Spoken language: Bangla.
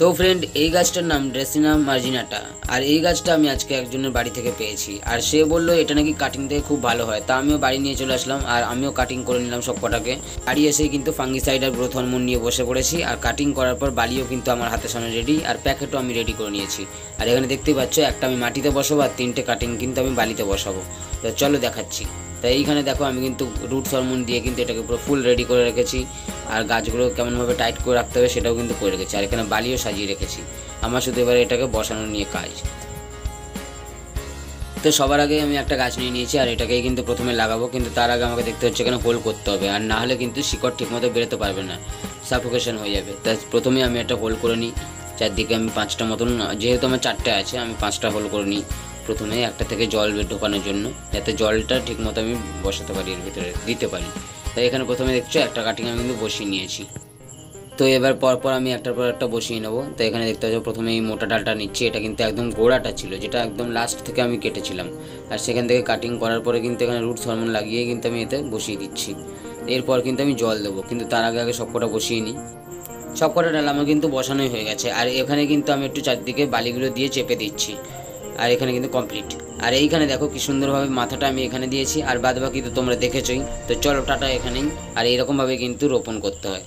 তো ফ্রেন্ড, এই গাছটার নাম ড্রেসিনা মার্জিনাটা। আর এই গাছটা আমি আজকে একজনের বাড়ি থেকে পেয়েছি, আর সে বললো এটা নাকি কাটিং থেকে খুব ভালো হয়। তা আমিও বাড়ি নিয়ে চলে আসলাম, আর আমিও কাটিং করে নিলাম সব কটাকে। বাড়ি এসেই কিন্তু ফাঙ্গিসাইড আর গ্রোথ হরমোন নিয়ে বসে পড়েছি, আর কাটিং করার পর বালিও কিন্তু আমার হাতের সামনে রেডি, আর প্যাকেটও আমি রেডি করে নিয়েছি। আর এখানে দেখতেই পাচ্ছ, একটা আমি মাটিতে বসাবো আর 3টে কাটিং কিন্তু আমি বালিতে বসাবো। তো চলো দেখাচ্ছি। তাই এইখানে দেখো, আমি কিন্তু রুটস হরমোন দিয়ে কিন্তু এটাকে পুরো ফুল রেডি করে রেখেছি, আর গাছগুলো কেমনভাবে টাইট করে রাখতে হবে সেটাও কিন্তু করে রেখেছি, আর এখানে বালিও সাজিয়ে রেখেছি। আমার শুধু এবারে এটাকে বসানো নিয়ে কাজ। তো সবার আগে আমি একটা গাছ নিয়ে নিয়েছি, আর এটাকেই কিন্তু প্রথমে লাগাবো। কিন্তু তার আগে আমাকে দেখতে হচ্ছে এখানে হোল করতে হবে, আর না হলে কিন্তু শিকড় ঠিকমতো বেরোতে পারবে না, সাফোকেশন হয়ে যাবে। তাই প্রথমে আমি একটা হোল করে নিই চারদিকে। আমি 5টা মতন, যেহেতু আমার 4টে আছে, আমি 5টা হোল করে নিই প্রথমে, একটা থেকে জল ঢোকানোর জন্য, যাতে জলটা ঠিকমতো আমি বসাতে পারি, এর ভিতরে দিতে পারি। তাই এখানে প্রথমে দেখছো একটা কাটিং আমি কিন্তু বসিয়ে নিয়েছি। তো এবার পরপর আমি একটার পর একটা বসিয়ে নেবো। তো এখানে দেখতে পাচ্ছ প্রথমে এই মোটা ডালটা নিচ্ছি, এটা কিন্তু একদম গোড়াটা ছিল, যেটা একদম লাস্ট থেকে আমি কেটেছিলাম। আর সেখান থেকে কাটিং করার পরে কিন্তু এখানে রুটস হরমোন লাগিয়ে কিন্তু আমি এতে বসিয়ে দিচ্ছি। এরপর কিন্তু আমি জল দেবো, কিন্তু তার আগে আগে সবকটা বসিয়ে নিই। সবকটা ডাল আমার কিন্তু বসানোই হয়ে গেছে, আর এখানে কিন্তু আমি একটু চারদিকে বালিগুলো দিয়ে চেপে দিচ্ছি, আর এখানে কিন্তু কমপ্লিট। আর এইখানে দেখো কি সুন্দরভাবে মাথাটা আমি এখানে দিয়েছি, আর বাদ বাকি তো তোমরা দেখেছোই। তো চলো টাটা এখানেই। আর এইরকমভাবে কিন্তু রোপণ করতে হয়।